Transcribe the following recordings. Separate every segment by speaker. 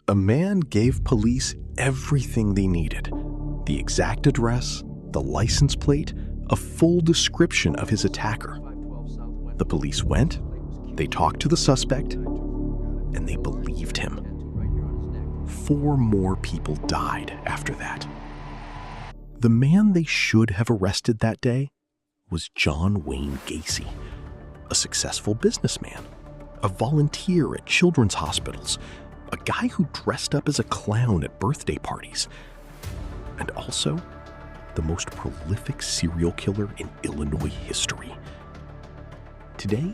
Speaker 1: A man gave police everything they needed: the exact address, the license plate, a full description of his attacker. The police went, they talked to the suspect, and they believed him. 4 more people died after that. The man they should have arrested that day was John Wayne Gacy, a successful businessman, a volunteer at children's hospitals, a guy who dressed up as a clown at birthday parties, and also the most prolific serial killer in Illinois history. Today,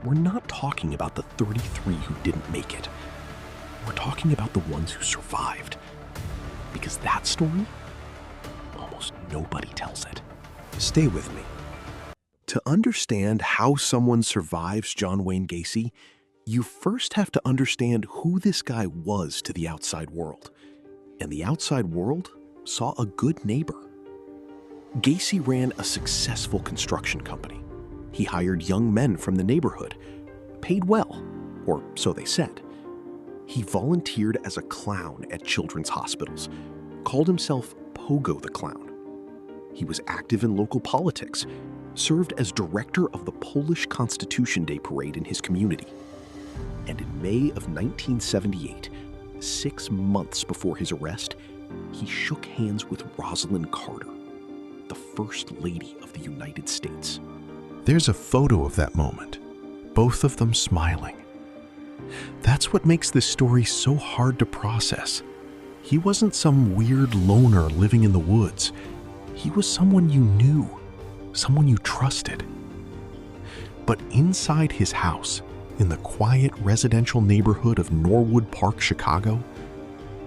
Speaker 1: we're not talking about the 33 who didn't make it. We're talking about the ones who survived. Because that story, almost nobody tells it. Stay with me. To understand how someone survives John Wayne Gacy, you first have to understand who this guy was to the outside world. And the outside world saw a good neighbor. Gacy ran a successful construction company. He hired young men from the neighborhood, paid well, or so they said. He volunteered as a clown at children's hospitals, called himself Pogo the Clown. He was active in local politics, served as director of the Polish Constitution Day parade in his community. And in May of 1978, 6 months before his arrest, he shook hands with Rosalind Carter, the First Lady of the United States. There's a photo of that moment, both of them smiling. That's what makes this story so hard to process. He wasn't some weird loner living in the woods. He was someone you knew, someone you trusted. But inside his house, in the quiet residential neighborhood of Norwood Park, Chicago,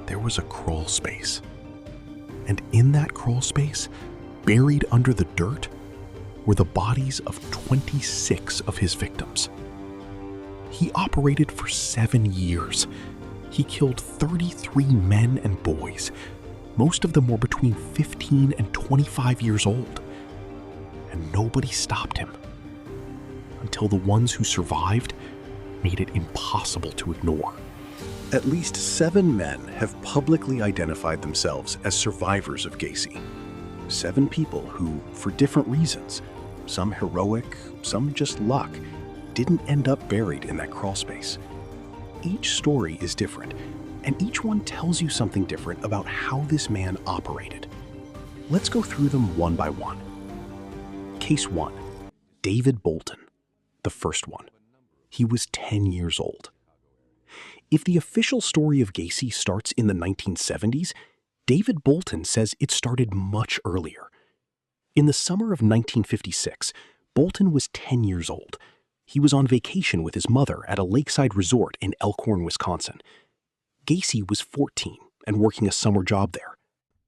Speaker 1: there was a crawl space. And in that crawl space, buried under the dirt, were the bodies of 26 of his victims. He operated for 7 years. He killed 33 men and boys. Most of them were between 15 and 25 years old. And nobody stopped him. Until the ones who survived made it impossible to ignore. At least 7 men have publicly identified themselves as survivors of Gacy. 7 people who, for different reasons, some heroic, some just luck, didn't end up buried in that crawl space. Each story is different, and each one tells you something different about how this man operated. Let's go through them one by one. Case 1. David Bolton, the first one. He was 10 years old. If the official story of Gacy starts in the 1970s, David Bolton says it started much earlier. In the summer of 1956, Bolton was 10 years old. He was on vacation with his mother at a lakeside resort in Elkhorn, Wisconsin. Gacy was 14 and working a summer job there.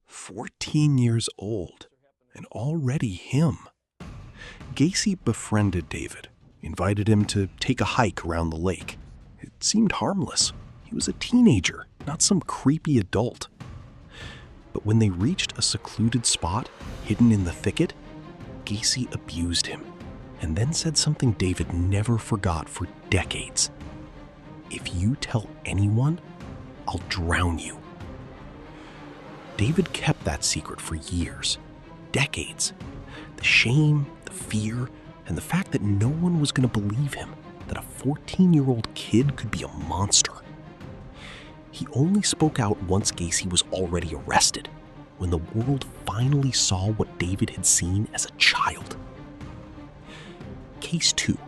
Speaker 1: 14 years old, and already him. Gacy befriended David, invited him to take a hike around the lake. It seemed harmless. He was a teenager, not some creepy adult. But when they reached a secluded spot, hidden in the thicket, Gacy abused him, and then said something David never forgot for decades. "If you tell anyone, I'll drown you." David kept that secret for years, decades. The shame, the fear, and the fact that no one was going to believe him, that a 14-year-old kid could be a monster. He only spoke out once Gacy was already arrested, when the world finally saw what David had seen as a child. Case 2.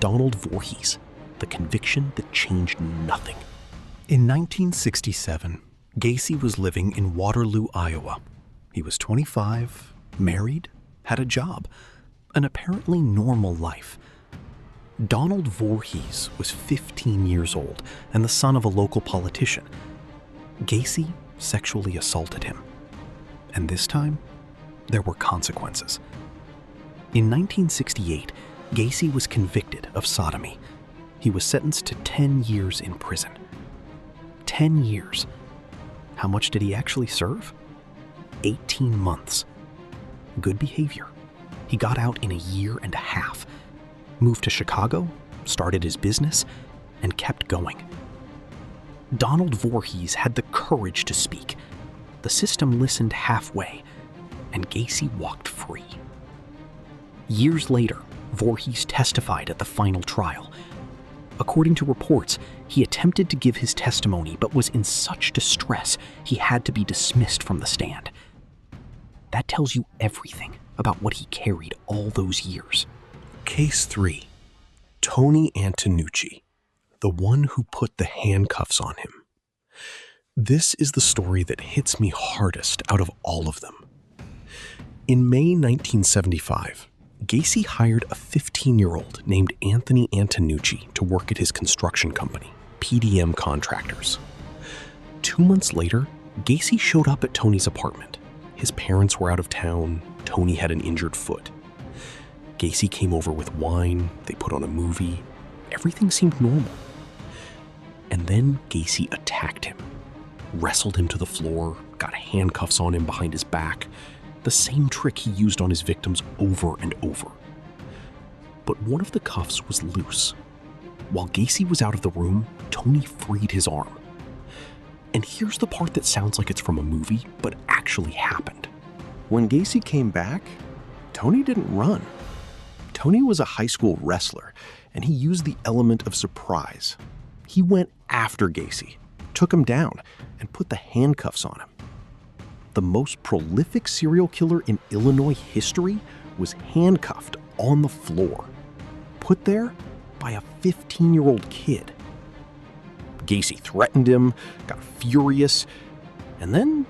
Speaker 1: Donald Voorhees, the conviction that changed nothing. In 1967, Gacy was living in Waterloo, Iowa. He was 25, married, had a job, an apparently normal life. Donald Voorhees was 15 years old and the son of a local politician. Gacy sexually assaulted him. And this time, there were consequences. In 1968, Gacy was convicted of sodomy. He was sentenced to 10 years in prison. 10 years. How much did he actually serve? 18 months. Good behavior. He got out in a year and a half, moved to Chicago, started his business, and kept going.
Speaker 2: Donald Voorhees had the courage to speak. The system listened halfway, and Gacy walked free. Years later, Voorhees testified at the final trial. According to reports, he attempted to give his testimony but was in such distress he had to be dismissed from the stand. That tells you everything about what he carried all those years.
Speaker 1: Case 3. Tony Antonucci, the one who put the handcuffs on him. This is the story that hits me hardest out of all of them. In May 1975, Gacy hired a 15-year-old named Anthony Antonucci to work at his construction company, PDM Contractors. 2 months later, Gacy showed up at Tony's apartment. His parents were out of town. Tony had an injured foot. Gacy came over with wine. They put on a movie. Everything seemed normal. And then Gacy attacked him, wrestled him to the floor, got handcuffs on him behind his back, the same trick he used on his victims over and over. But one of the cuffs was loose. While Gacy was out of the room, Tony freed his arm. And here's the part that sounds like it's from a movie, but actually happened. When Gacy came back, Tony didn't run. Tony was a high school wrestler, and he used the element of surprise. He went after Gacy, took him down, and put the handcuffs on him. The most prolific serial killer in Illinois history was handcuffed on the floor, put there by a 15-year-old kid. Gacy threatened him, got furious, and then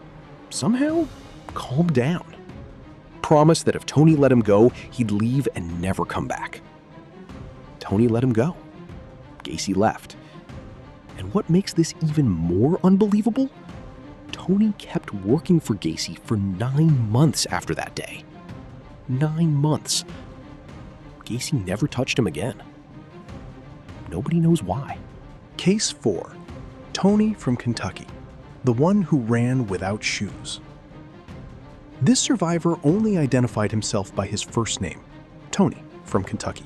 Speaker 1: somehow calmed down. Promised that if Tony let him go, he'd leave and never come back. Tony let him go. Gacy left. And what makes this even more unbelievable? Tony kept working for Gacy for 9 months after that day. 9 months. Gacy never touched him again. Nobody knows why. Case 4. Tony from Kentucky, the one who ran without shoes. This survivor only identified himself by his first name, Tony from Kentucky.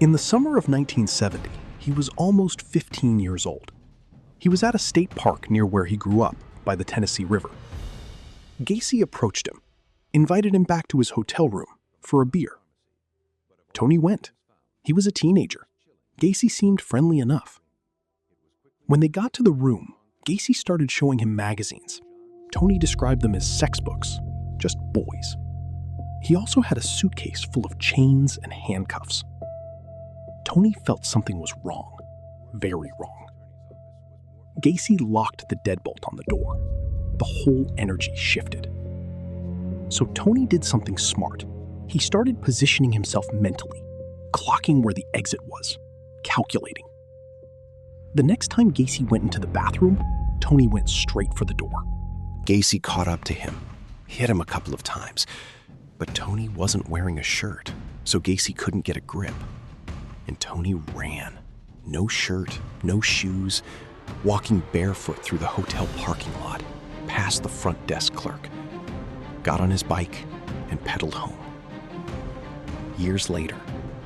Speaker 1: In the summer of 1970, he was almost 15 years old. He was at a state park near where he grew up, by the Tennessee River. Gacy approached him, invited him back to his hotel room for a beer. Tony went. He was a teenager. Gacy seemed friendly enough. When they got to the room, Gacy started showing him magazines. Tony described them as sex books, just boys. He also had a suitcase full of chains and handcuffs. Tony felt something was wrong, very wrong. Gacy locked the deadbolt on the door. The whole energy shifted. So Tony did something smart. He started positioning himself mentally, clocking where the exit was, calculating. The next time Gacy went into the bathroom, Tony went straight for the door. Gacy caught up to him, hit him a couple of times, but Tony wasn't wearing a shirt, so Gacy couldn't get a grip. And Tony ran. No shirt, no shoes, walking barefoot through the hotel parking lot, past the front desk clerk, got on his bike, and pedaled home. Years later,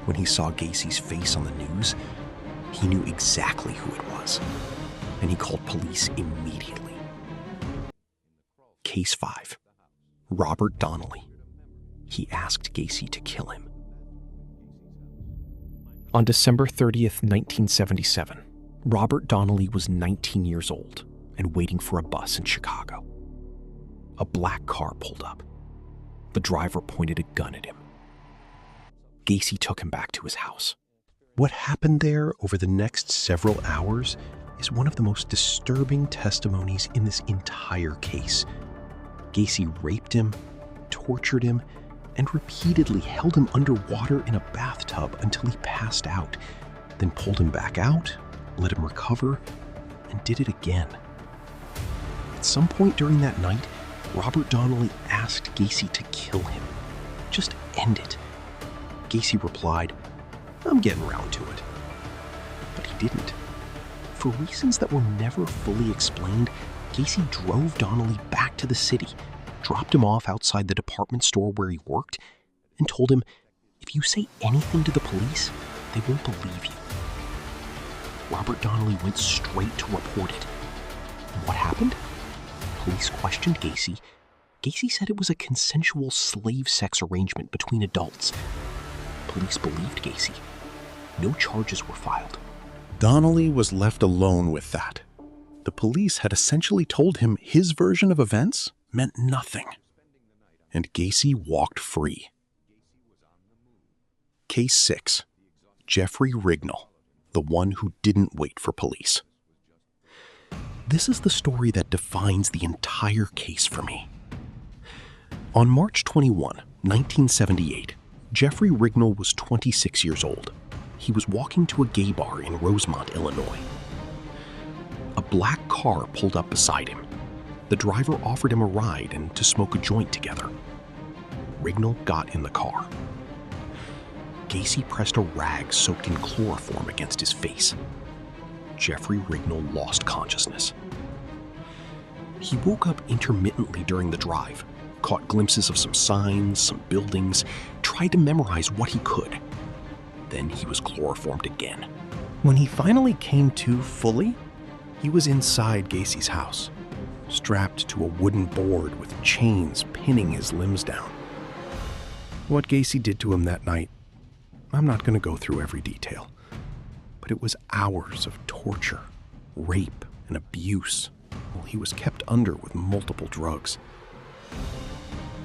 Speaker 1: when he saw Gacy's face on the news, he knew exactly who it was, and he called police immediately. Case 5. Robert Donnelly. He asked Gacy to kill him. On December 30th, 1977, Robert Donnelly was 19 years old and waiting for a bus in Chicago. A black car pulled up. The driver pointed a gun at him. Gacy took him back to his house. What happened there over the next several hours is one of the most disturbing testimonies in this entire case. Gacy raped him, tortured him, and repeatedly held him underwater in a bathtub until he passed out, then pulled him back out, let him recover, and did it again. At some point during that night, Robert Donnelly asked Gacy to kill him. Just end it. Gacy replied, "I'm getting around to it." But he didn't. For reasons that were never fully explained, Gacy drove Donnelly back to the city, dropped him off outside the department store where he worked, and told him, if you say anything to the police, they won't believe you.
Speaker 2: Robert Donnelly went straight to report it. What happened? Police questioned Gacy. Gacy said it was a consensual slave sex arrangement between adults. Police believed Gacy. No charges were filed.
Speaker 1: Donnelly was left alone with that. The police had essentially told him his version of events meant nothing. And Gacy walked free. Case 6. Jeffrey Rignall, the one who didn't wait for police. This is the story that defines the entire case for me. On March 21, 1978, Jeffrey Rignall was 26 years old. He was walking to a gay bar in Rosemont, Illinois. A black car pulled up beside him. The driver offered him a ride and to smoke a joint together. Rignall got in the car. Gacy pressed a rag soaked in chloroform against his face. Jeffrey Rignall lost consciousness. He woke up intermittently during the drive, caught glimpses of some signs, some buildings, tried to memorize what he could. Then he was chloroformed again. When he finally came to fully, he was inside Gacy's house, strapped to a wooden board with chains pinning his limbs down. What Gacy did to him that night, I'm not going to go through every detail, but it was hours of torture, rape, and abuse while he was kept under with multiple drugs.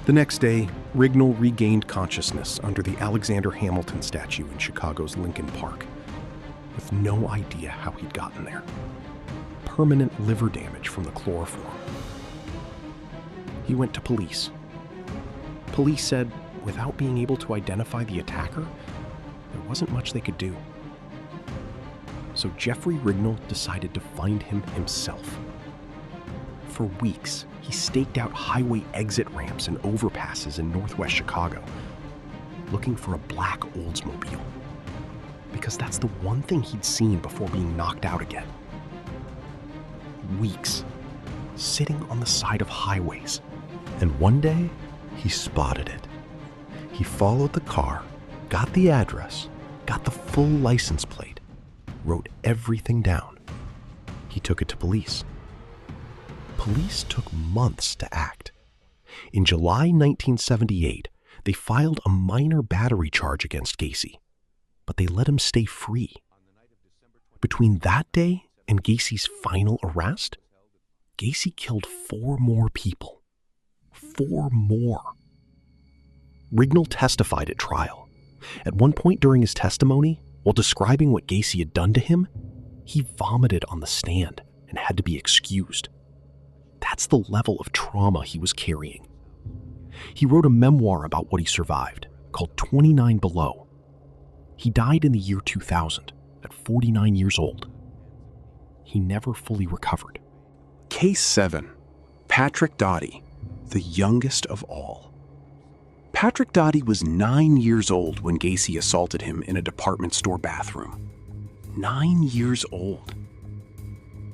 Speaker 1: The next day, Rignall regained consciousness under the Alexander Hamilton statue in Chicago's Lincoln Park, with no idea how he'd gotten there. Permanent liver damage from the chloroform. He went to police. Police said, without being able to identify the attacker, there wasn't much they could do. So Jeffrey Rignall decided to find him himself. For weeks, he staked out highway exit ramps and overpasses in northwest Chicago, looking for a black Oldsmobile, because that's the one thing he'd seen before being knocked out again. Weeks, sitting on the side of highways. And one day, he spotted it. He followed the car, got the address, got the full license plate, wrote everything down. He took it to police. Police took months to act. In July 1978, they filed a minor battery charge against Gacy, but they let him stay free. Between that day and Gacy's final arrest, Gacy killed 4 more people. 4 more. Rignall testified at trial. At one point during his testimony, while describing what Gacy had done to him, he vomited on the stand and had to be excused. That's the level of trauma he was carrying. He wrote a memoir about what he survived, called 29 Below. He died in the year 2000, at 49 years old. He never fully recovered. Case 7. Patrick Dottie, the youngest of all. Patrick Dottie was 9 years old when Gacy assaulted him in a department store bathroom. 9 years old.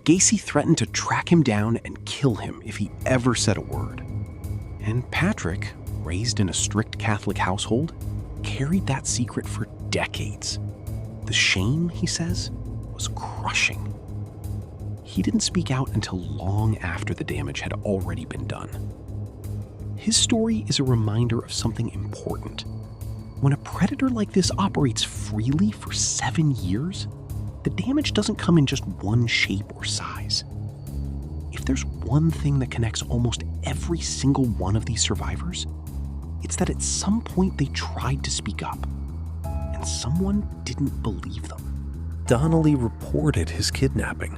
Speaker 1: Gacy threatened to track him down and kill him if he ever said a word. And Patrick, raised in a strict Catholic household, carried that secret for decades. The shame, he says, was crushing. He didn't speak out until long after the damage had already been done. His story is a reminder of something important. When a predator like this operates freely for 7 years, the damage doesn't come in just one shape or size. If there's one thing that connects almost every single one of these survivors, it's that at some point they tried to speak up, and someone didn't believe them. Donnelly reported his kidnapping.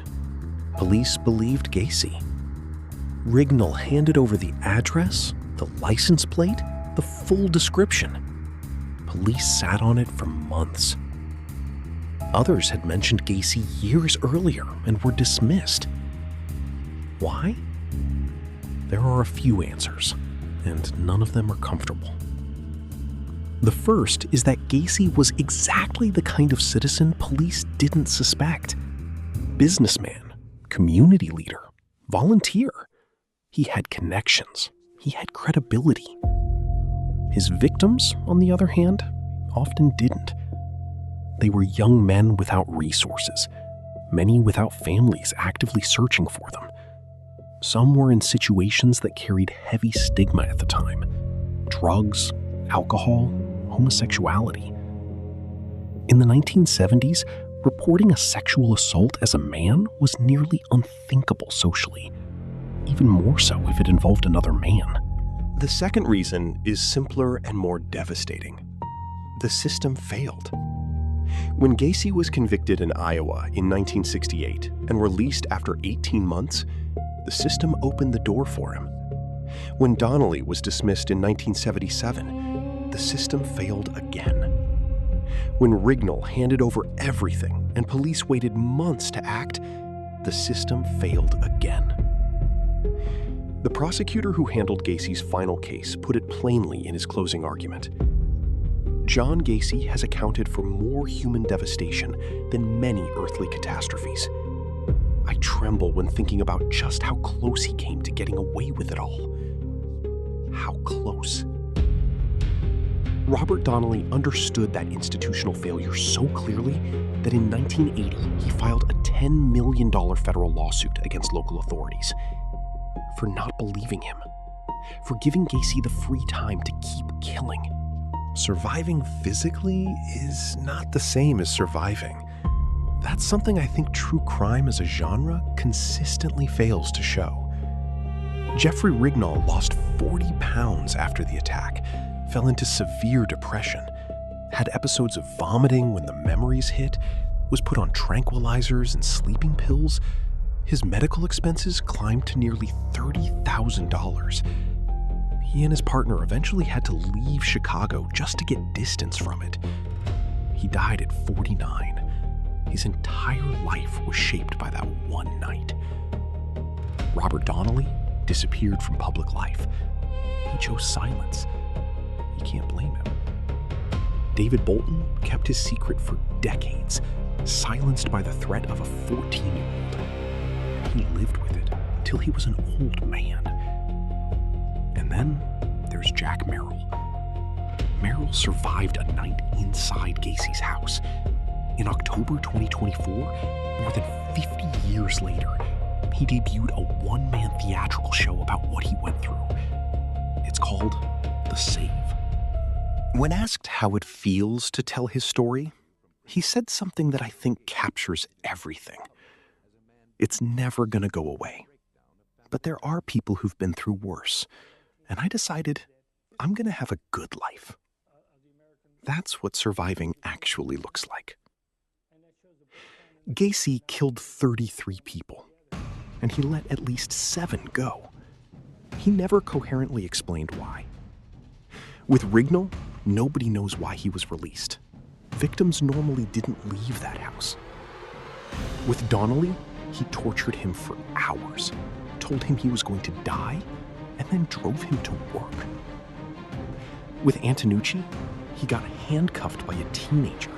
Speaker 1: Police believed Gacy. Rignall handed over the address, the license plate, the full description. Police sat on it for months. Others had mentioned Gacy years earlier and were dismissed. Why? There are a few answers, and none of them are comfortable. The first is that Gacy was exactly the kind of citizen police didn't suspect. Businessman, community leader, volunteer. He had connections. He had credibility. His victims, on the other hand, often didn't. They were young men without resources, many without families actively searching for them. Some were in situations that carried heavy stigma at the time: drugs, alcohol, homosexuality. In the 1970s, reporting a sexual assault as a man was nearly unthinkable socially, even more so if it involved another man. The second reason is simpler and more devastating. The system failed. When Gacy was convicted in Iowa in 1968 and released after 18 months, the system opened the door for him. When Donnelly was dismissed in 1977, the system failed again. When Rignall handed over everything and police waited months to act, the system failed again. The prosecutor who handled Gacy's final case put it plainly in his closing argument. John Gacy has accounted for more human devastation than many earthly catastrophes. I tremble when thinking about just how close he came to getting away with it all. How close. Robert Donnelly understood that institutional failure so clearly that in 1980 he filed a $10 million federal lawsuit against local authorities for not believing him, for giving Gacy the free time to keep killing. Surviving physically is not the same as surviving. That's something I think true crime as a genre consistently fails to show. Jeffrey Rignall lost 40 pounds after the attack, fell into severe depression, had episodes of vomiting when the memories hit, was put on tranquilizers and sleeping pills. His medical expenses climbed to nearly $30,000. He and his partner eventually had to leave Chicago just to get distance from it. He died at 49. His entire life was shaped by that one night. Robert Donnelly disappeared from public life. He chose silence. You can't blame him. David Bolton kept his secret for decades, silenced by the threat of a 14-year-old. He lived with it until he was an old man. And then there's Jack Merrill. Merrill survived a night inside Gacy's house. In October 2024, more than 50 years later, he debuted a one-man theatrical show about what he went through. It's called The Save. When asked how it feels to tell his story, he said something that I think captures everything. It's never gonna go away. But there are people who've been through worse, and I decided I'm gonna have a good life. That's what surviving actually looks like. Gacy killed 33 people, and he let at least 7 go. He never coherently explained why. With Rignall, nobody knows why he was released. Victims normally didn't leave that house. With Donnelly, he tortured him for hours, told him he was going to die, and then drove him to work. With Antonucci, he got handcuffed by a teenager,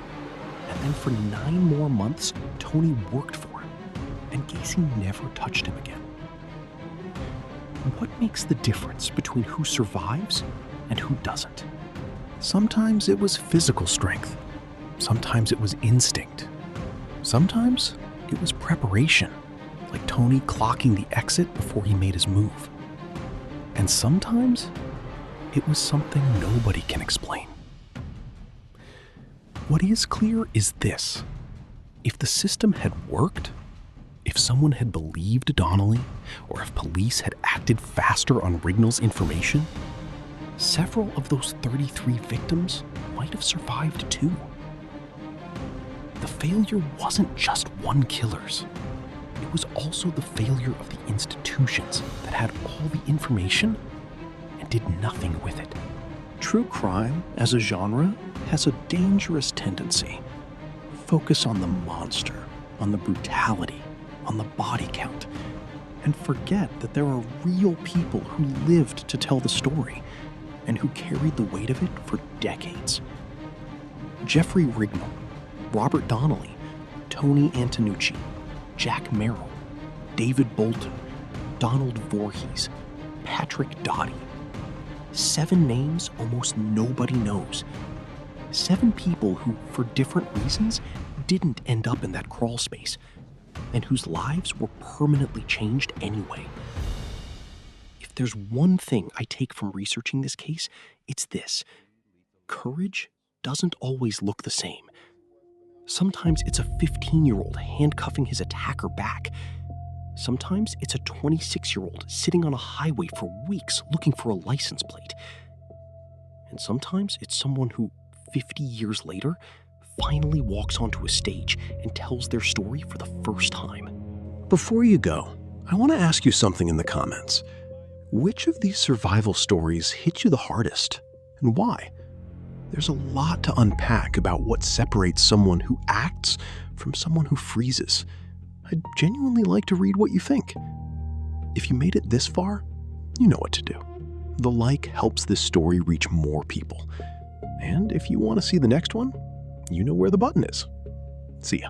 Speaker 1: and then for 9 more months, Tony worked for him, and Gacy never touched him again. What makes the difference between who survives and who doesn't? Sometimes it was physical strength. Sometimes it was instinct. Sometimes it was preparation, like Tony clocking the exit before he made his move. And sometimes it was something nobody can explain. What is clear is this: if the system had worked, if someone had believed Donnelly, or if police had acted faster on Rignall's information, several of those 33 victims might have survived too. The failure wasn't just one killer's. It was also the failure of the institutions that had all the information and did nothing with it. True crime, as a genre, has a dangerous tendency. Focus on the monster, on the brutality, on the body count, and forget that there are real people who lived to tell the story and who carried the weight of it for decades. Jeffrey Rignall, Robert Donnelly, Tony Antonucci, Jack Merrill, David Bolton, Donald Voorhees, Patrick Doughty. 7 names almost nobody knows. 7 people who, for different reasons, didn't end up in that crawl space,
Speaker 2: and whose lives were permanently changed anyway. If there's one thing I take from researching this case, it's this: courage doesn't always look the same. Sometimes it's a 15-year-old handcuffing his attacker back. Sometimes it's a 26-year-old sitting on a highway for weeks looking for a license plate. And sometimes it's someone who, 50 years later, finally walks onto a stage and tells their story for the first time.
Speaker 1: Before you go, I want to ask you something in the comments. Which of these survival stories hit you the hardest, and why? There's a lot to unpack about what separates someone who acts from someone who freezes. I'd genuinely like to read what you think. If you made it this far, you know what to do. The like helps this story reach more people. And if you want to see the next one, you know where the button is. See ya.